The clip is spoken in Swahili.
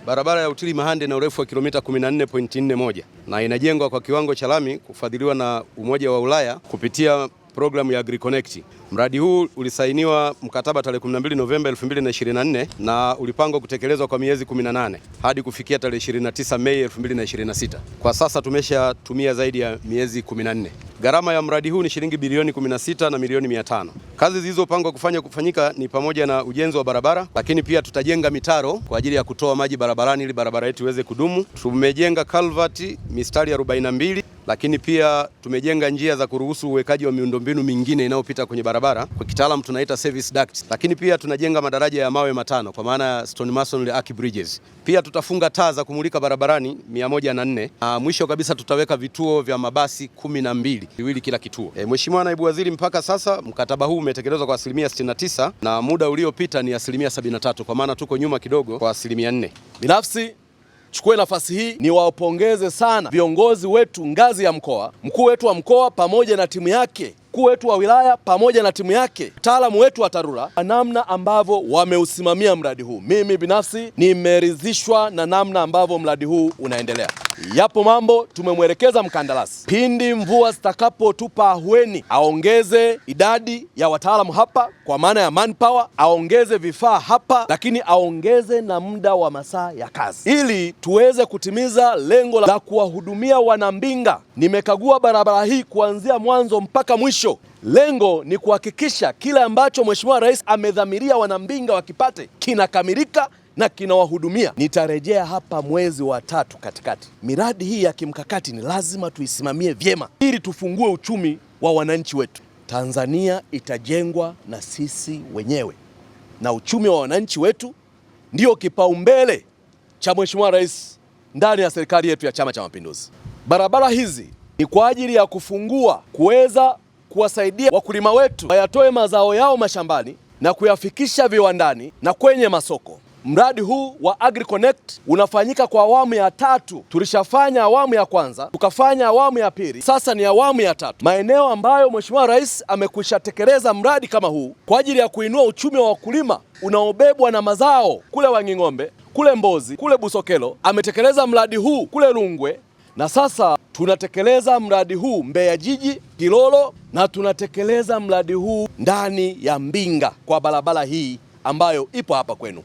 Barabara ya Utili Mahande ina urefu wa kilomita 14.41 na inajengwa kwa kiwango cha lami kufadhiliwa na Umoja wa Ulaya kupitia programu ya AgriConnect. Mradi huu ulisainiwa mkataba tarehe 12 Novemba 2024 na ulipangwa kutekelezwa kwa miezi 18 hadi kufikia tarehe 29 Mei 2026. Kwa sasa tumeshatumia zaidi ya miezi 14. Gharama ya mradi huu ni shilingi bilioni 16 na milioni 500. Kazi zilizopangwa kufanyika ni pamoja na ujenzi wa barabara, lakini pia tutajenga mitaro kwa ajili ya kutoa maji barabarani ili barabara yetu iweze kudumu. Tumejenga culvert mistari 42, lakini pia tumejenga njia za kuruhusu uwekaji wa miundombinu mingine inayopita kwenye barabara, kwa kitaalamu tunaita service duct. Lakini pia tunajenga madaraja ya mawe 5 kwa maana ya stone masonry arch bridges. Pia tutafunga taa za kumulika barabarani 104 na mwisho kabisa tutaweka vituo vya mabasi 12, viwili kila kituo. Mheshimiwa Naibu Waziri, mpaka sasa mkataba huu umetekelezwa kwa 69% na muda uliopita ni 73%, kwa maana tuko nyuma kidogo kwa 4%. Binafsi chukue nafasi hii niwapongeze sana viongozi wetu ngazi ya mkoa, mkuu wetu wa mkoa pamoja na timu yake, mkuu wetu wa wilaya pamoja na timu yake, mtaalamu wetu wa TARURA, namna ambavyo wameusimamia mradi huu. Mimi binafsi nimeridhishwa na namna ambavyo mradi huu unaendelea. Yapo mambo tumemwelekeza mkandarasi, pindi mvua zitakapotupa ahueni, aongeze idadi ya wataalamu hapa kwa maana ya manpower, aongeze vifaa hapa, lakini aongeze na muda wa masaa ya kazi ili tuweze kutimiza lengo la kuwahudumia wanambinga. Nimekagua barabara hii kuanzia mwanzo mpaka mwisho. Lengo ni kuhakikisha kile ambacho Mheshimiwa Rais amedhamiria wanambinga wakipate kinakamilika na kinawahudumia. Nitarejea hapa mwezi wa 3 katikati. Miradi hii ya kimkakati ni lazima tuisimamie vyema ili tufungue uchumi wa wananchi wetu. Tanzania itajengwa na sisi wenyewe, na uchumi wa wananchi wetu ndio kipaumbele cha Mheshimiwa Rais ndani ya serikali yetu ya Chama cha Mapinduzi. Barabara hizi ni kwa ajili ya kufungua, kuweza kuwasaidia wakulima wetu wayatoe mazao yao mashambani na kuyafikisha viwandani na kwenye masoko. Mradi huu wa AgriConnect unafanyika kwa awamu ya 3. Tulishafanya awamu ya kwanza, tukafanya awamu ya pili, sasa ni awamu ya 3. Maeneo ambayo Mheshimiwa Rais amekwisha tekeleza mradi kama huu kwa ajili ya kuinua uchumi wa wakulima unaobebwa na mazao, kule Wanging'ombe, kule Mbozi, kule Busokelo, ametekeleza mradi huu kule Rungwe, na sasa tunatekeleza mradi huu Mbeya Jiji, Kilolo, na tunatekeleza mradi huu ndani ya Mbinga kwa barabara hii ambayo ipo hapa kwenu.